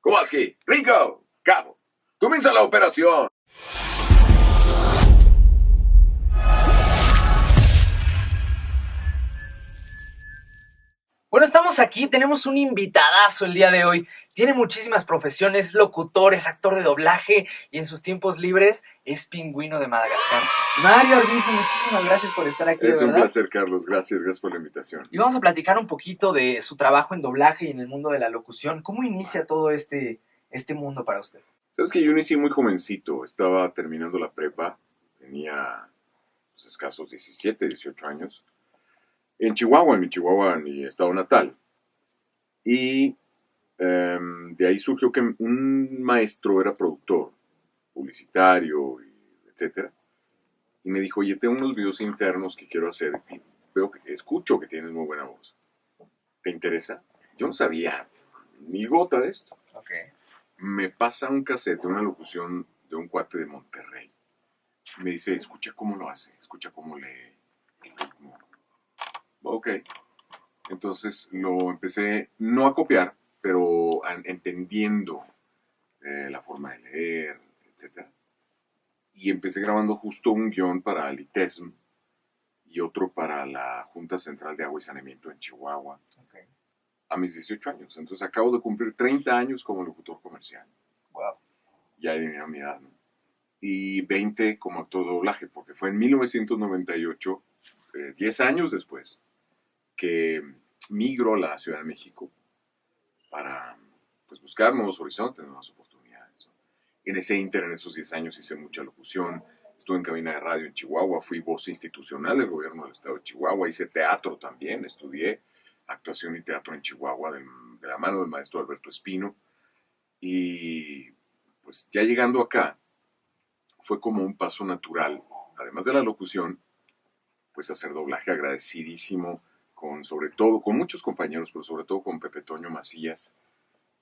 Kowalski, Ringo, cabo. Comienza la operación. Bueno, estamos aquí, tenemos un invitadazo el día de hoy. Tiene muchísimas profesiones, locutor, es actor de doblaje y en sus tiempos libres es pingüino de Madagascar. Mario Arbizu, muchísimas gracias por estar aquí, Es de un verdad. placer, Carlos. Gracias por la invitación. Y vamos a platicar un poquito de su trabajo en doblaje y en el mundo de la locución. ¿Cómo inicia todo este mundo para usted? Sabes que yo inicié muy jovencito. Estaba terminando la prepa. Tenía escasos 17, 18 años. En Chihuahua, en mi estado natal. Y de ahí surgió que un maestro era productor, publicitario, etcétera. Y me dijo, oye, tengo unos videos internos que quiero hacer. Y escucho que tienes muy buena voz. ¿Te interesa? Yo no sabía ni gota de esto. Okay. Me pasa un cassette de una locución de un cuate de Monterrey. Me dice, escucha cómo lo hace, escucha cómo lee el ritmo. Ok. Entonces lo empecé no a copiar, pero entendiendo la forma de leer, etc. Y empecé grabando justo un guión para el ITESM y otro para la Junta Central de Agua y Saneamiento en Chihuahua. Okay. A mis 18 años. Entonces acabo de cumplir 30 años como locutor comercial. Wow. Ya adivinaron mi edad, ¿no? Y 20 como actor de doblaje, porque fue en 1998, 10 años después, que migro a la Ciudad de México para pues, buscar nuevos horizontes, nuevas oportunidades, ¿no? En esos 10 años hice mucha locución, estuve en cabina de radio en Chihuahua, fui voz institucional del gobierno del estado de Chihuahua, hice teatro también, estudié actuación y teatro en Chihuahua de la mano del maestro Alberto Espino. Y pues ya llegando acá, fue como un paso natural, además de la locución, pues hacer doblaje, agradecidísimo sobre todo con muchos compañeros, pero sobre todo con Pepe Toño Macías,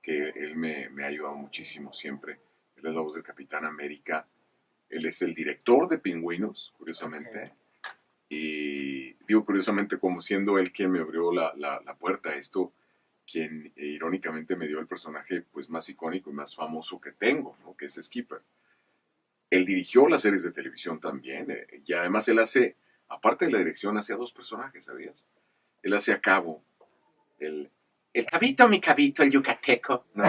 que él me ha ayudado muchísimo siempre. Él es la voz del Capitán América, él es el director de Pingüinos, curiosamente. Okay. Y digo curiosamente como siendo él quien me abrió la puerta a esto, quien irónicamente me dio el personaje pues más icónico y más famoso que tengo, ¿no? Que es Skipper. Él dirigió las series de televisión también, y además él hace, aparte de la dirección, hace a 2 personajes, ¿sabías? Él hace a Cabo, el cabito, mi cabito, el yucateco, ¿no?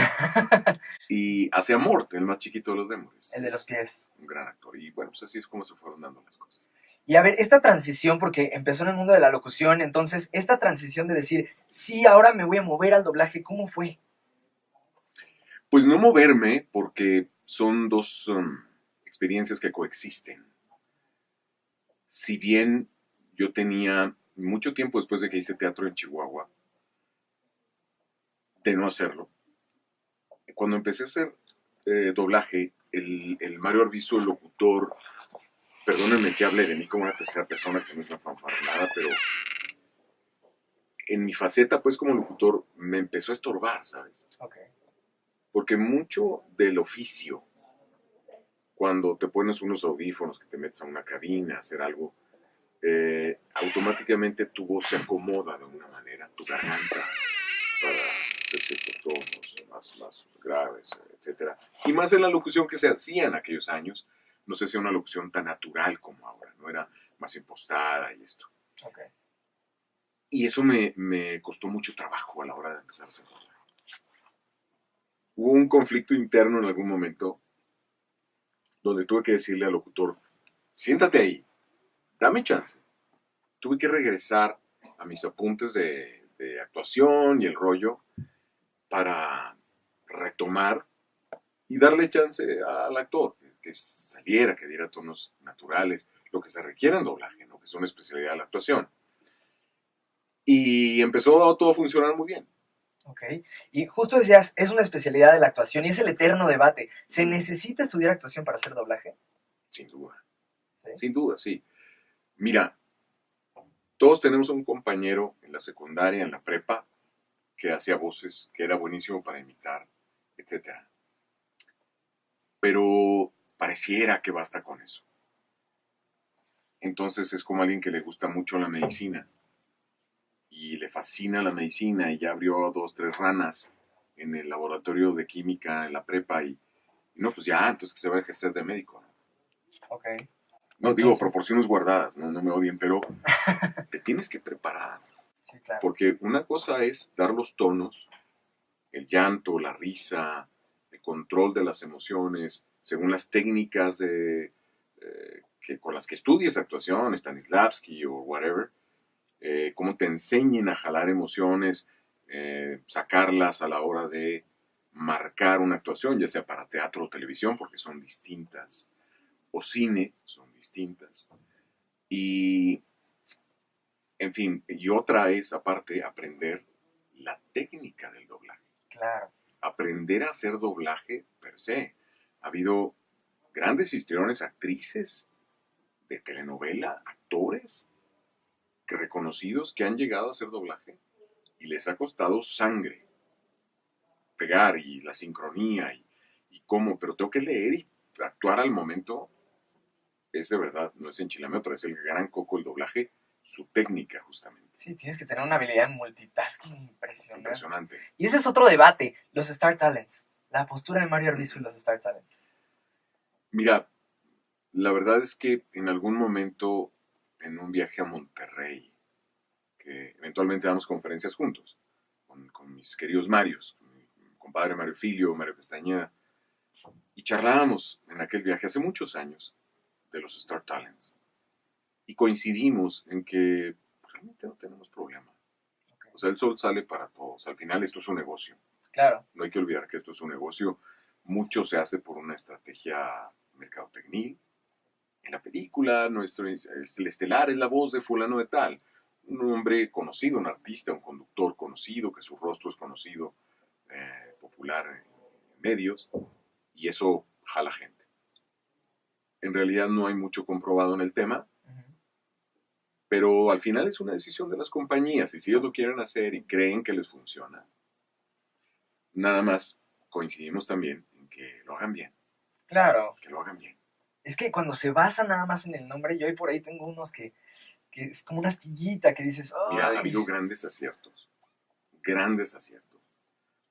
Y hace a Mort, el más chiquito de los Demores. El de los pies. Un gran actor, y bueno, pues así es como se fueron dando las cosas. Y a ver, esta transición, porque empezó en el mundo de la locución, entonces, esta transición de decir, sí, ahora me voy a mover al doblaje, ¿cómo fue? Pues no moverme, porque son 2 experiencias que coexisten. Si bien yo tenía mucho tiempo después de que hice teatro en Chihuahua, de no hacerlo, cuando empecé a hacer doblaje, el Mario Arbizu, el locutor, perdónenme que hable de mí como una tercera persona, que no es una fanfarronada, pero en mi faceta, pues, como locutor, me empezó a estorbar, ¿sabes? Okay. Porque mucho del oficio, cuando te pones unos audífonos, que te metes a una cabina, a hacer algo, automáticamente tu voz se acomoda de una manera, tu garganta, para hacer ciertos tonos más graves, etc. Y más en la locución que se hacía en aquellos años, no se hacía una locución tan natural como ahora, no era más impostada y esto. Okay. Y eso me costó mucho trabajo a la hora de empezar a hacer doblaje. Hubo un conflicto interno en algún momento donde tuve que decirle al locutor, siéntate ahí, dame chance. Tuve que regresar a mis apuntes de actuación y el rollo para retomar y darle chance al actor, que saliera, que diera tonos naturales, lo que se requiere en doblaje, ¿no? Que es una especialidad de la actuación. Y empezó a todo funcionar muy bien. Ok, y justo decías, es una especialidad de la actuación y es el eterno debate. ¿Se necesita estudiar actuación para hacer doblaje? Sin duda. ¿Sí? Sin duda, sí. Mira, todos tenemos un compañero en la secundaria, en la prepa, que hacía voces, que era buenísimo para imitar, etc. Pero pareciera que basta con eso. Entonces es como alguien que le gusta mucho la medicina y le fascina la medicina y ya abrió 2, 3 ranas en el laboratorio de química en la prepa y no, pues ya, entonces que se va a ejercer de médico, ¿no? Ok. No, digo, Entonces, proporciones guardadas, no me odien, pero te tienes que preparar. sí, claro. Porque una cosa es dar los tonos, el llanto, la risa, el control de las emociones, según las técnicas con las que estudies actuación, Stanislavski o whatever, cómo te enseñen a jalar emociones, sacarlas a la hora de marcar una actuación, ya sea para teatro o televisión, porque son distintas, o cine, son distintas. Y, en fin, y otra es, aparte, aprender la técnica del doblaje. Claro. Aprender a hacer doblaje per se. Ha habido grandes histriones, actrices de telenovela, actores reconocidos que han llegado a hacer doblaje y les ha costado sangre pegar y la sincronía y cómo, pero tengo que leer y actuar al momento. Es de verdad, no es enchilameotra, es el gran coco el doblaje, su técnica justamente. Sí, tienes que tener una habilidad en multitasking impresionante. Impresionante. Y ese es otro debate, los Star Talents. La postura de Mario Arbizu y los Star Talents. Mira, la verdad es que en algún momento, en un viaje a Monterrey, que eventualmente damos conferencias juntos, con mis queridos Marios, con mi compadre Mario Filio, Mario Pestañeda, y charlábamos en aquel viaje hace muchos años de los Star Talents. Y coincidimos en que realmente no tenemos problema. Okay. O sea, el sol sale para todos. Al final esto es un negocio. Claro. No hay que olvidar que esto es un negocio. Mucho se hace por una estrategia mercadotecnil. En la película, el estelar es la voz de fulano de tal. Un hombre conocido, un artista, un conductor conocido, que su rostro es conocido, popular en medios, y eso jala gente. En realidad no hay mucho comprobado en el tema, pero al final es una decisión de las compañías, y si ellos lo quieren hacer y creen que les funciona, nada más coincidimos también en que lo hagan bien. Claro. Que lo hagan bien. Es que cuando se basa nada más en el nombre, yo ahí por ahí tengo unos que es como una astillita que dices, Mira, ¡ay! ha habido grandes aciertos,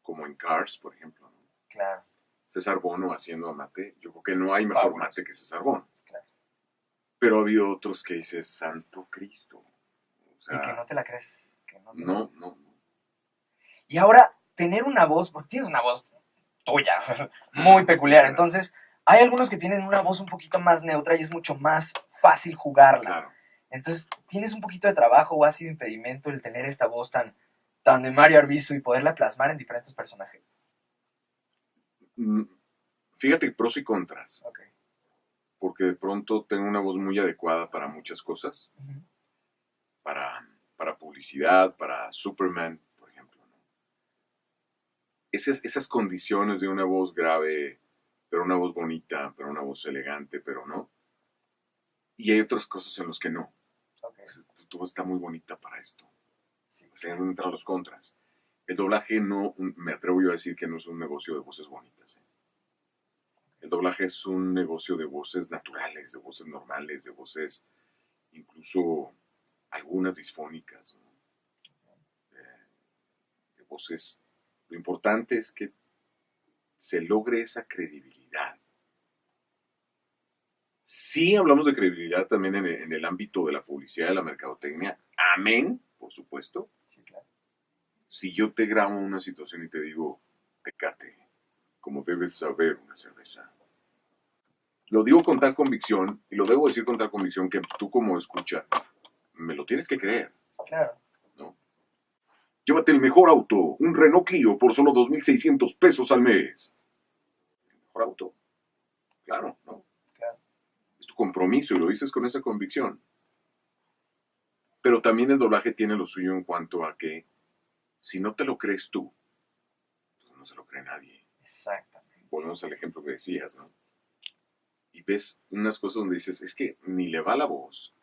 como en Cars, por ejemplo, ¿no? Claro. César Bono haciendo a Mate, yo creo que no hay mejor Fabuloso. Mate que César Bono. Claro. Pero ha habido otros que dices, Santo Cristo. O sea, Y que no te la crees. Que no, no. Y ahora, tener una voz, porque tienes una voz tuya, muy peculiar. Entonces, hay algunos que tienen una voz un poquito más neutra y es mucho más fácil jugarla. Claro. Entonces, ¿tienes un poquito de trabajo o ha sido impedimento el tener esta voz tan de Mario Arbizu y poderla plasmar en diferentes personajes? Fíjate, pros y contras. Okay. Porque de pronto tengo una voz muy adecuada para muchas cosas. Uh-huh. Para publicidad, para Superman, por ejemplo, ¿no? Esas condiciones de una voz grave, pero una voz bonita, pero una voz elegante, pero no. Y hay otras cosas en las que no. Okay. Tu voz está muy bonita para esto. Sí. O sea, entran los contras. El doblaje no, me atrevo yo a decir que no es un negocio de voces bonitas. El doblaje es un negocio de voces naturales, de voces normales, de voces incluso algunas disfónicas, ¿no? De voces. Lo importante es que se logre esa credibilidad. Sí hablamos de credibilidad también en el ámbito de la publicidad, de la mercadotecnia. Amén, por supuesto. Sí, claro. Si yo te grabo una situación y te digo, Tecate, como debes saber una cerveza. Lo digo con tal convicción, y lo debo decir con tal convicción que tú como escucha, me lo tienes que creer. Claro. ¿No? Llévate el mejor auto, un Renault Clio por solo 2,600 pesos al mes. El mejor auto. Claro, ¿no? Claro. Es tu compromiso y lo dices con esa convicción. Pero también el doblaje tiene lo suyo en cuanto a que si no te lo crees tú, pues no se lo cree nadie. Exactamente. Volvemos al ejemplo que decías, ¿no? Y ves unas cosas donde dices, es que ni le va la voz,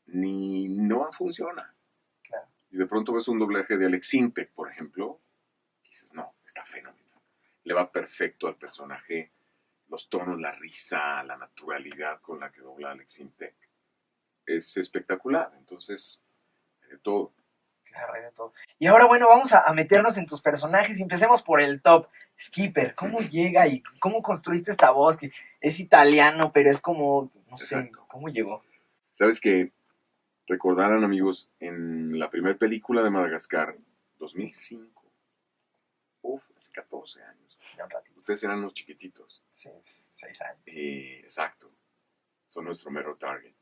ni no funciona. Claro. Y de pronto ves un doblaje de Alex Intec, por ejemplo, y dices, no, está fenomenal. Le va perfecto al personaje, los tonos, la risa, la naturalidad con la que dobla Alex Intec. Es espectacular, entonces, de todo. Claro, hay de todo. Y ahora, bueno, vamos a meternos en tus personajes y empecemos por el top. Skipper, ¿cómo llega y cómo construiste esta voz? Que es italiano, pero es como, no sé, Exacto. ¿cómo llegó? ¿Sabes qué? Recordarán, amigos, en la primera película de Madagascar, 2005. Uf, hace 14 años. Ya un ratito. Ustedes eran unos chiquititos. Sí, 6 años. Exacto. Son nuestro mero target.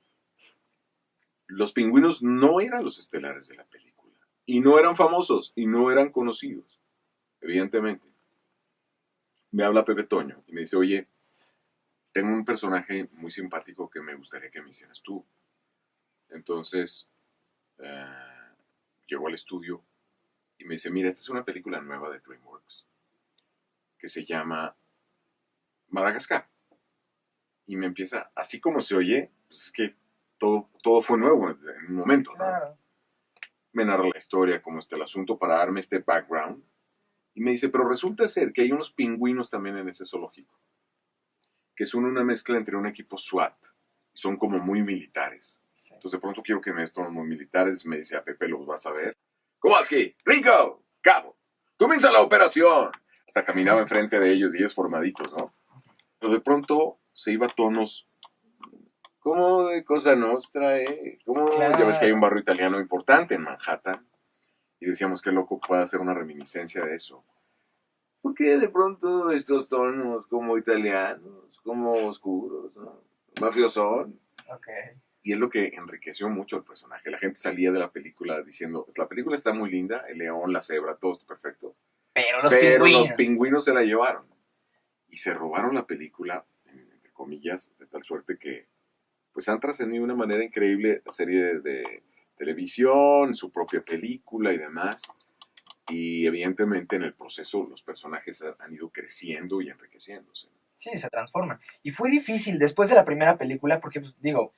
Los pingüinos no eran los estelares de la película. Y no eran famosos. Y no eran conocidos. Evidentemente. Me habla Pepe Toño y me dice, oye, tengo un personaje muy simpático que me gustaría que me hicieras tú. Entonces, llegó al estudio y me dice, mira, esta es una película nueva de DreamWorks que se llama Madagascar. Y me empieza, así como se oye, pues es que todo fue nuevo en un momento, ¿no? Claro. Me narra la historia, cómo está el asunto, para darme este background. Y me dice, pero resulta ser que hay unos pingüinos también en ese zoológico, que son una mezcla entre un equipo SWAT, y son como muy militares. Sí. Entonces de pronto quiero que me des tonos muy militares, me dice, a Pepe los vas a ver. Kowalski, Ringo, Cabo, comienza la operación. Hasta caminaba enfrente de ellos y ellos formaditos, ¿no? Pero de pronto se iba a tonos como de Cosa Nostra, como Claro. ya ves que hay un barrio italiano importante en Manhattan y decíamos qué loco puede hacer una reminiscencia de eso. ¿Por qué de pronto estos tonos como italianos, como oscuros, ¿no? Mafiosón? Ok. Y es lo que enriqueció mucho el personaje. La gente salía de la película diciendo, la película está muy linda, el león, la cebra, todo está perfecto. Pero los Pero pingüinos. los pingüinos se la llevaron. Y se robaron la película, entre comillas, de tal suerte que pues han trascendido de una manera increíble la serie de televisión, su propia película y demás. Y evidentemente en el proceso los personajes han ido creciendo y enriqueciéndose. Sí, se transforman. Y fue difícil después de la primera película, porque, pues, digo,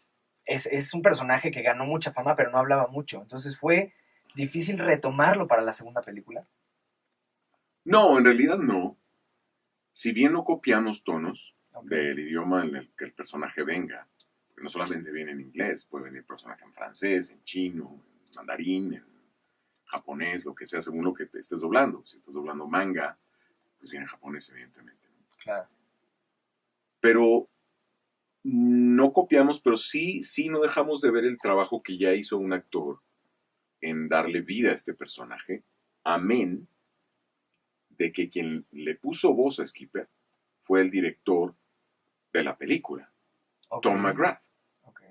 es un personaje que ganó mucha fama, pero no hablaba mucho. Entonces fue difícil retomarlo para la segunda película. No, en realidad no. Si bien no copiamos tonos Ok. del idioma en el que el personaje venga, porque no solamente viene en inglés, puede venir personaje en francés, en chino, en mandarín, en japonés, lo que sea, según lo que te estés doblando. Si estás doblando manga, pues viene en japonés, evidentemente. Claro. Pero no copiamos, pero sí no dejamos de ver el trabajo que ya hizo un actor en darle vida a este personaje, amén de que quien le puso voz a Skipper fue el director de la película, Ok. Tom McGrath. Ok.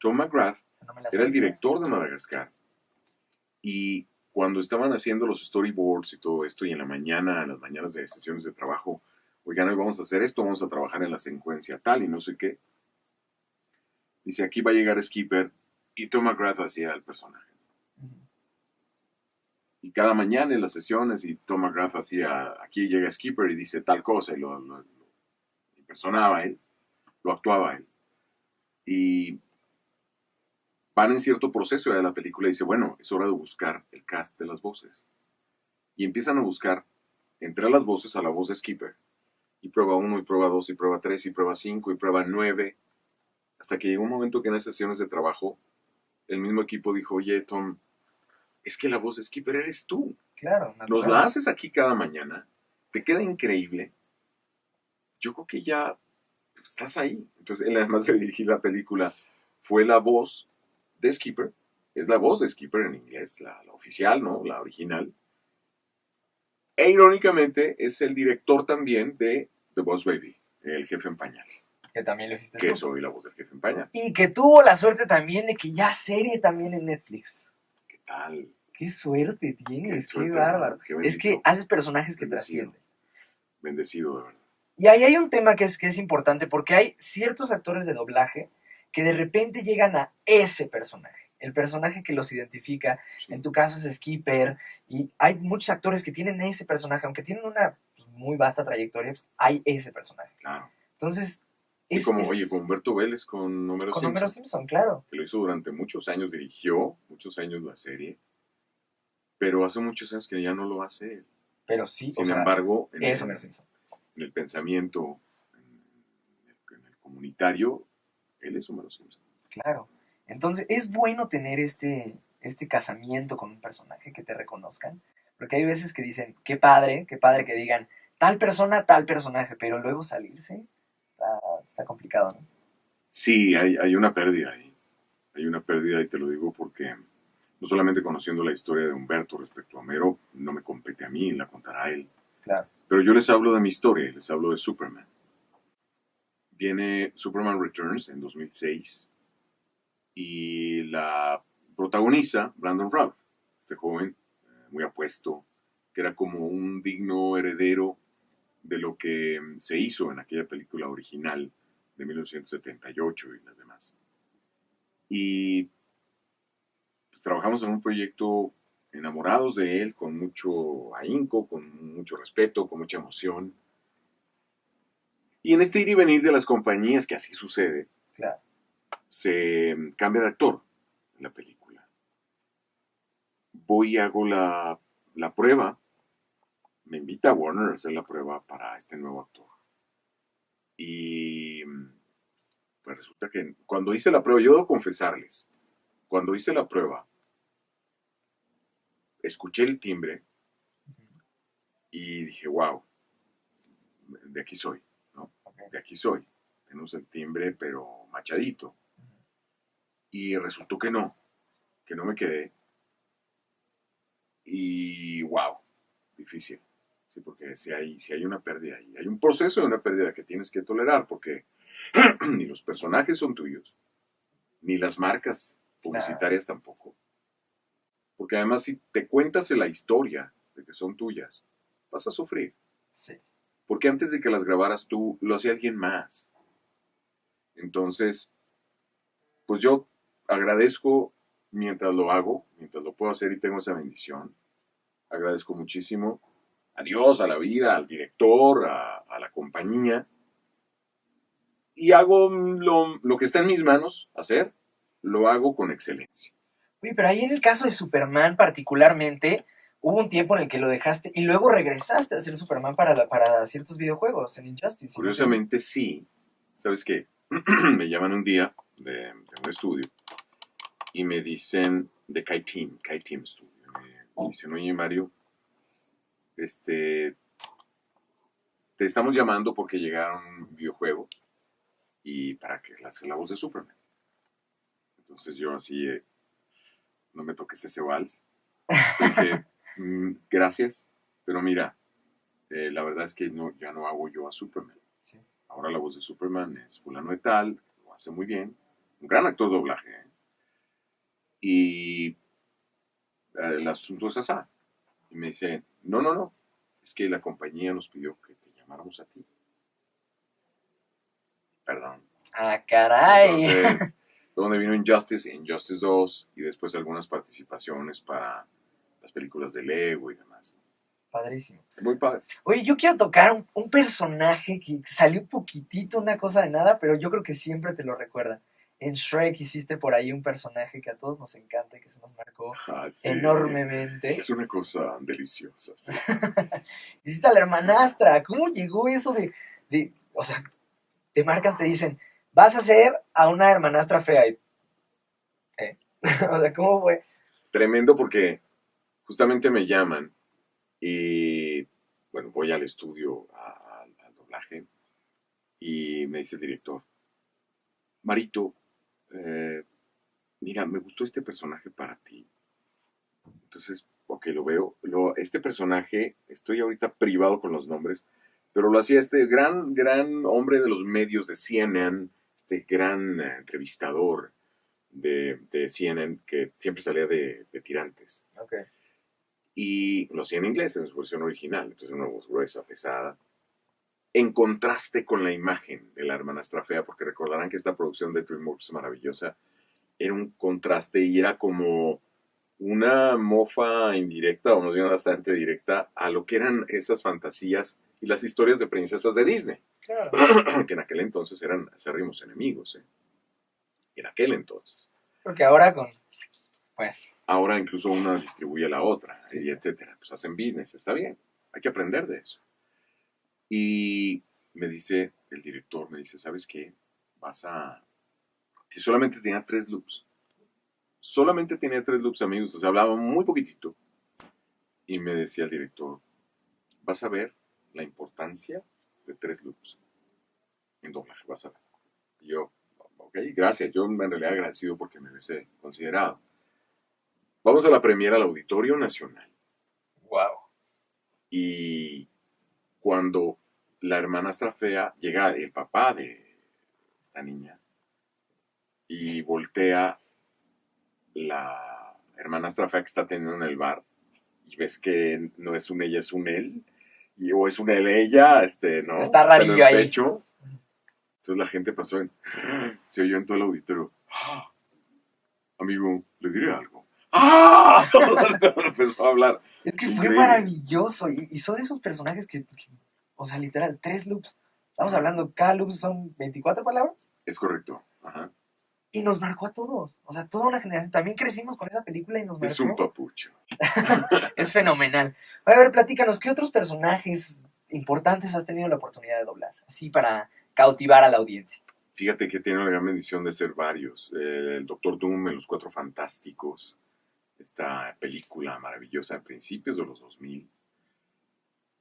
Tom McGrath No me la era el sabía. director de Madagascar y cuando estaban haciendo los storyboards y todo esto y en la mañana, en las mañanas de sesiones de trabajo, oigan, hoy vamos a hacer esto, vamos a trabajar en la secuencia tal y no sé qué. Dice, aquí va a llegar Skipper y Tom McGrath hacía el personaje. Ujú. Y cada mañana en las sesiones y Tom McGrath hacía, aquí llega Skipper y dice tal cosa y lo impersonaba él, lo actuaba él. Y van en cierto proceso de la película y dice, bueno, es hora de buscar el cast de las voces. Y empiezan a buscar entre las voces a la voz de Skipper. Y prueba 1, y prueba 2, y prueba 3, y prueba 5, y prueba 9. Hasta que llegó un momento que en las sesiones de trabajo, el mismo equipo dijo, oye, Tom, es que la voz de Skipper eres tú. Claro, Nos natural. la haces aquí cada mañana, te queda increíble. Yo creo que ya estás ahí. Entonces, él además de dirigir la película, fue la voz de Skipper. Es la voz de Skipper en inglés, la oficial, ¿no? La original. E irónicamente, es el director también de The Boss Baby, el jefe en pañales. Que también lo hiciste Que tú. soy la voz del jefe en pañales. Y que tuvo la suerte también de que ya serie también en Netflix. ¿Qué tal? Qué suerte tienes, qué suerte, bárbaro. qué Es bendito. que haces personajes que Bendecido. trascienden. Bendecido, de verdad. Y ahí hay un tema que es importante, porque hay ciertos actores de doblaje que de repente llegan a ese personaje, el personaje que los identifica. Sí. En tu caso es Skipper, y hay muchos actores que tienen ese personaje, aunque tienen una pues, muy vasta trayectoria, pues, hay ese personaje. Claro. Entonces, Sí, oye, con Humberto Vélez, con Homero con Simpson. Homero Simpson, claro. Que lo hizo durante muchos años, dirigió muchos años la serie, pero hace muchos años que ya no lo hace él. Pero sí, Sin embargo, es Homero Simpson. En el pensamiento, en el comunitario, él es Homero Simpson. Claro. Entonces, es bueno tener este casamiento con un personaje, que te reconozcan. Porque hay veces que dicen, qué padre que digan tal persona, tal personaje, pero luego salirse está complicado, ¿no? Sí, hay una pérdida ahí. Hay una pérdida y te lo digo porque no solamente conociendo la historia de Humberto respecto a Homero, no me compete a mí, la contará él. Claro. Pero yo les hablo de mi historia, les hablo de Superman. Viene Superman Returns en 2006 y la protagoniza Brandon Routh, este joven muy apuesto, que era como un digno heredero de lo que se hizo en aquella película original de 1978 y las demás. Y pues, trabajamos en un proyecto enamorados de él, con mucho ahínco, con mucho respeto, con mucha emoción. Y en este ir y venir de las compañías, que así sucede, Claro. se cambia de actor en la película. Voy y hago la prueba, me invita a Warner a hacer la prueba para este nuevo actor. Y pues resulta que cuando hice la prueba, yo debo confesarles, cuando hice la prueba, escuché el timbre y dije, wow, de aquí soy, ¿no? Okay. De aquí soy. Tenemos el timbre, pero machadito. Y resultó que no me quedé. Y wow, difícil. Sí, porque si hay una pérdida ahí, hay un proceso de una pérdida que tienes que tolerar, porque ni los personajes son tuyos, ni las marcas publicitarias tampoco. Porque además, si te cuentas la historia de que son tuyas, vas a sufrir. Sí. Porque antes de que las grabaras tú, lo hacía alguien más. Entonces, pues yo agradezco mientras lo hago, mientras lo puedo hacer y tengo esa bendición. Agradezco muchísimo a Dios, a la vida, al director, a la compañía. Y hago lo que está en mis manos hacer, lo hago con excelencia. Oye, pero ahí en el caso de Superman particularmente, hubo un tiempo en el que lo dejaste y luego regresaste a ser Superman para ciertos videojuegos en Injustice. Si no te- Curiosamente sí, ¿sabes qué? Me llaman un día de un estudio y me dicen de Kai Team Studio. Me dicen, oye Mario, te estamos llamando porque llegaron un videojuego y para que la voz de Superman. Entonces yo así, no me toques ese vals. Dije, gracias, pero mira, la verdad es que ya no hago yo a Superman. Sí. Ahora la voz de Superman es fulano de tal, lo hace muy bien, un gran actor de doblaje, ¿eh? Y el asunto es así. Y me dice, no, es que la compañía nos pidió que te llamáramos a ti. Perdón. Ah, caray. Entonces, donde vino Injustice, Injustice 2 y después algunas participaciones para las películas de Lego y demás. Padrísimo. Muy padre. Oye, yo quiero tocar un personaje que salió un poquitito, una cosa de nada, pero yo creo que siempre te lo recuerdan. En Shrek hiciste por ahí un personaje que a todos nos encanta y que se nos marcó Sí. enormemente. Es una cosa deliciosa, sí. Hiciste a la hermanastra. ¿Cómo llegó eso o sea, te marcan, te dicen, vas a ser a una hermanastra fea? O sea, ¿cómo fue? Tremendo porque justamente me llaman y, bueno, voy al estudio, al doblaje, y me dice el director, Marito, mira, me gustó este personaje para ti. Entonces, ok, lo veo. Este personaje, estoy ahorita privado con los nombres, pero lo hacía este gran hombre de los medios de CNN, este gran entrevistador de CNN que siempre salía de tirantes. Okay. Y lo hacía en inglés, en su versión original. Entonces, una voz gruesa, pesada, en contraste con la imagen de la hermanastra fea, porque recordarán que esta producción de DreamWorks maravillosa era un contraste y era como una mofa indirecta, o más bien bastante directa, a lo que eran esas fantasías y las historias de princesas de Disney. Claro. Que en aquel entonces eran acérrimos enemigos, ¿eh? En aquel entonces. Porque ahora con... Bueno. Ahora incluso una distribuye a la otra, Sí. y etcétera. Pues hacen business, está bien. Hay que aprender de eso. Y me dice el director, me dice, ¿sabes qué? Si solamente tenía 3 loops, Solamente tenía 3 loops, amigos, o sea, hablaba muy poquitito. Y me decía el director, vas a ver la importancia de 3 loops en doblaje, vas a ver. Y yo, ok, gracias, yo en realidad agradecido porque me hubiese considerado. Vamos a la premiera al Auditorio Nacional. Wow. Y cuando la hermanastra fea, llega el papá de esta niña y voltea la hermanastra fea que está teniendo en el bar y ves que no es un ella, es un él, o es un él ella, ¿no? Está rarillo Pero en ahí. pecho. Entonces la gente pasó se oyó en todo el auditorio, amigo, le diré algo. ¡Ah! Empezó a hablar. Es que fue Increíble. maravilloso. Y son esos personajes que, o sea, literal, 3 loops. Estamos hablando, cada loop son 24 palabras. Es correcto. Ajá. Y nos marcó a todos. O sea, toda una generación. También crecimos con esa película y nos marcó. Es un papucho. Es fenomenal. A ver, platícanos, ¿qué otros personajes importantes has tenido la oportunidad de doblar? Así para cautivar a la audiencia. Fíjate que tiene la gran bendición de ser varios. El Doctor Doom en Los Cuatro Fantásticos. Esta película maravillosa a principios de los 2000.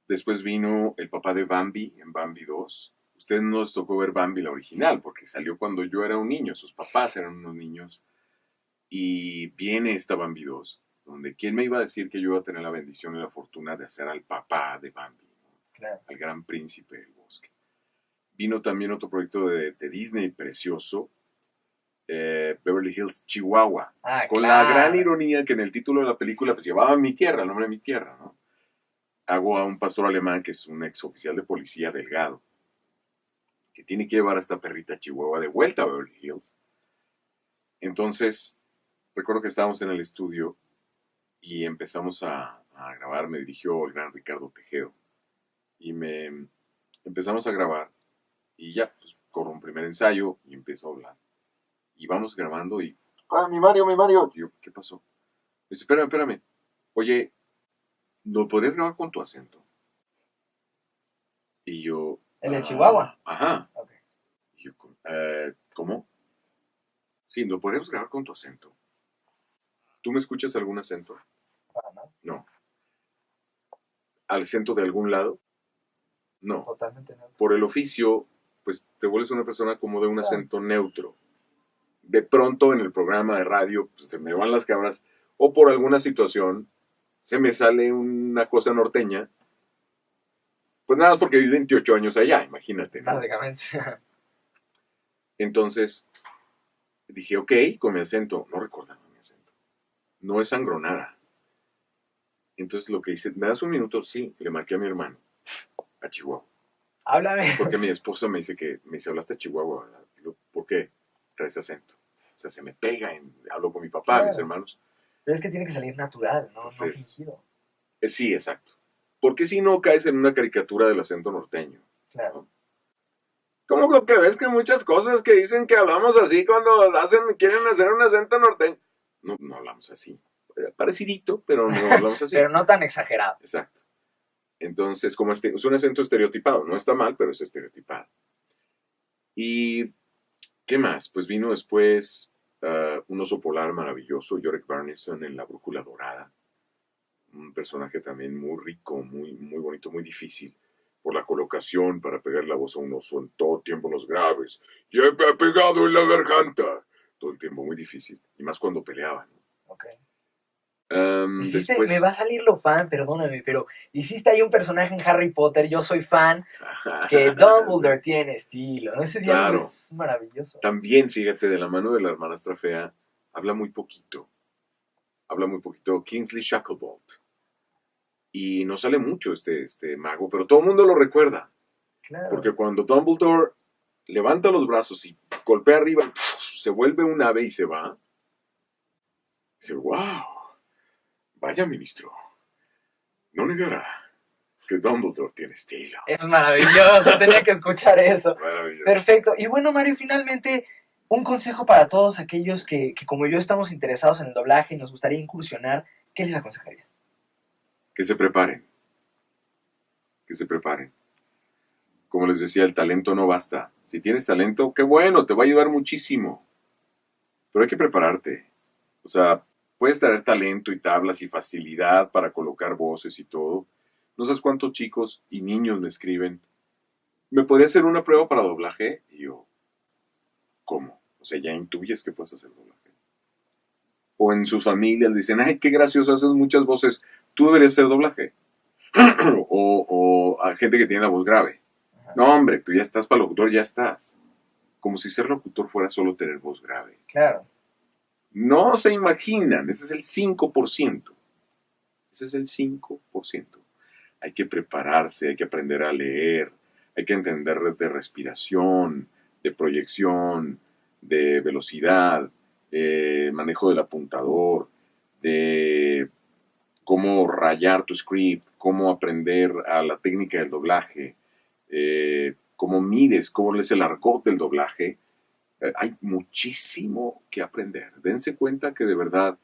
Después vino el papá de Bambi en Bambi 2. Ustedes no les tocó ver Bambi la original porque salió cuando yo era un niño. Sus papás eran unos niños. Y viene esta Bambi 2, donde ¿quién me iba a decir que yo iba a tener la bendición y la fortuna de hacer al papá de Bambi, ¿no? Claro. Al gran príncipe del bosque? Vino también otro proyecto de Disney precioso, Beverly Hills, Chihuahua, con claro. la gran ironía que en el título de la película pues llevaba mi tierra, el nombre de mi tierra, ¿no? Hago a un pastor alemán que es un ex oficial de policía delgado, que tiene que llevar a esta perrita Chihuahua de vuelta a Beverly Hills. Entonces, recuerdo que estábamos en el estudio y empezamos a grabar, me dirigió el gran Ricardo Tejero y empezamos a grabar y ya, pues corro un primer ensayo y empiezo a hablar. Y vamos grabando y, mi Mario. Y yo, ¿qué pasó? Me dice, espérame. Oye, ¿lo podrías grabar con tu acento? Y yo... ¿El de Chihuahua? Ajá. Okay. Y yo, ¿cómo? Sí, ¿lo podríamos grabar con tu acento? ¿Tú me escuchas algún acento? No. ¿Al acento de algún lado? No. Totalmente no. Por el oficio, pues te vuelves una persona como de un acento neutro. De pronto en el programa de radio pues, se me van las cabras o por alguna situación se me sale una cosa norteña. Pues nada, porque viví 28 años allá, imagínate, ¿no? Básicamente. Entonces dije, ok, con mi acento. No recordaba mi acento. No es sangronara. Entonces lo que hice, ¿me das un minuto? Sí, le marqué a mi hermano, a Chihuahua. Háblame. Porque mi esposa me dice, hablaste Chihuahua, ¿verdad? Digo, ¿por qué traes acento? O sea, se me pega, hablo con mi papá, Claro. mis hermanos. Pero es que tiene que salir natural, ¿no? Entonces, no fingido. Sí, exacto. Porque si no caes en una caricatura del acento norteño. Claro. ¿No? Como lo que ves que muchas cosas que dicen que hablamos así cuando quieren hacer un acento norteño. No hablamos así. Parecidito, pero no hablamos así. Pero no tan exagerado. Exacto. Entonces, como es un acento estereotipado. No está mal, pero es estereotipado. ¿Y qué más? Pues vino después un oso polar maravilloso, Yorick Barneson en La Brújula Dorada. Un personaje también muy rico, muy, muy bonito, muy difícil. Por la colocación para pegar la voz a un oso en todo tiempo en los graves. Y he pegado en la garganta. Todo el tiempo, muy difícil. Y más cuando peleaban. Ok. Después... Me va a salir lo fan, perdóname, pero hiciste ahí un personaje en Harry Potter, yo soy fan, que Dumbledore tiene estilo, ¿no? Ese diálogo es maravilloso. También, fíjate, de la mano de la hermanastra fea, habla muy poquito. Kingsley Shacklebolt. Y no sale mucho este mago, pero todo el mundo lo recuerda. Claro. Porque cuando Dumbledore levanta los brazos y golpea arriba, se vuelve un ave y se va. Dice, wow, vaya ministro, no negará que Dumbledore tiene estilo. Es maravilloso, tenía que escuchar eso. Maravilloso. Perfecto. Y bueno, Mario, finalmente, un consejo para todos aquellos que como yo estamos interesados en el doblaje y nos gustaría incursionar, ¿qué les aconsejaría? Que se preparen. Como les decía, el talento no basta. Si tienes talento, qué bueno, te va a ayudar muchísimo. Pero hay que prepararte. O sea, puedes tener talento y tablas y facilidad para colocar voces y todo. No sabes cuántos chicos y niños me escriben, ¿me podría hacer una prueba para doblaje? Y yo, ¿cómo? O sea, ya intuyes que puedes hacer doblaje. O en sus familias dicen, ay, qué gracioso, haces muchas voces, tú deberías hacer doblaje. o a gente que tiene la voz grave. No, hombre, tú ya estás para locutor, ya estás. Como si ser locutor fuera solo tener voz grave. Claro. No se imaginan, ese es el 5%. Ese es el 5%. Hay que prepararse, hay que aprender a leer, hay que entender de respiración, de proyección, de velocidad, manejo del apuntador, de cómo rayar tu script, cómo aprender a la técnica del doblaje, cómo mides, cómo lees el argot del doblaje. Hay muchísimo que aprender. Dense cuenta que de verdad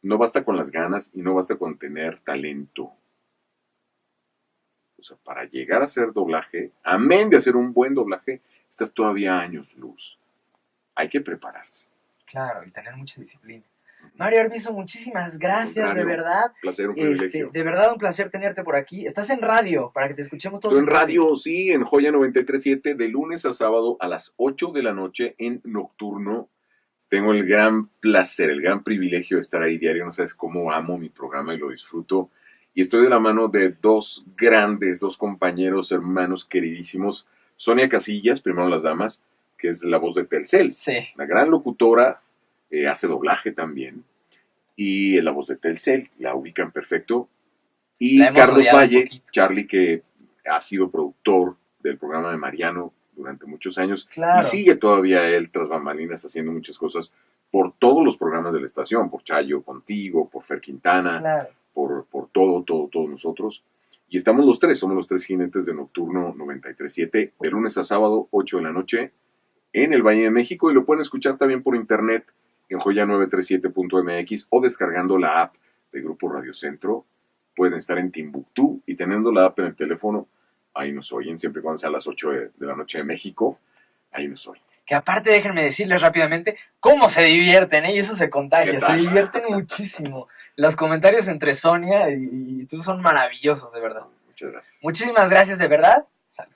no basta con las ganas y no basta con tener talento. O sea, para llegar a hacer doblaje, amén de hacer un buen doblaje, estás todavía años luz. Hay que prepararse. Claro, y tener mucha disciplina. Mario Arbizu, muchísimas gracias, de verdad. Un placer, un privilegio. De verdad, un placer tenerte por aquí. Estás en radio, para que te escuchemos todos. Estoy en radio, sí, en Joya 93.7, de lunes a sábado a las 8 de la noche en Nocturno. Tengo el gran placer, el gran privilegio de estar ahí diario. No sabes cómo amo mi programa y lo disfruto. Y estoy de la mano de dos compañeros, hermanos queridísimos. Sonia Casillas, primero las damas, que es la voz de Telcel. Sí. La gran locutora, hace doblaje también. Y la voz de Telcel, la ubican perfecto. Y Carlos Valle, Charlie, que ha sido productor del programa de Mariano durante muchos años. Claro. Y sigue todavía él tras bambalinas haciendo muchas cosas por todos los programas de la estación, por Chayo Contigo, por Fer Quintana, claro, por todos nosotros. Y estamos los tres, somos los tres jinetes de Nocturno 93.7, de lunes a sábado, 8 de la noche, en el Valle de México, y lo pueden escuchar también por internet en joya937.mx o descargando la app de Grupo Radio Centro. Pueden estar en Timbuktu y teniendo la app en el teléfono, ahí nos oyen, siempre y cuando sea a las 8 de la noche de México, ahí nos oyen. Que aparte, déjenme decirles rápidamente, cómo se divierten, ¿eh? Y eso se contagia, se divierten muchísimo. Los comentarios entre Sonia y tú son maravillosos, de verdad. Muchas gracias. Muchísimas gracias, de verdad. Saludos.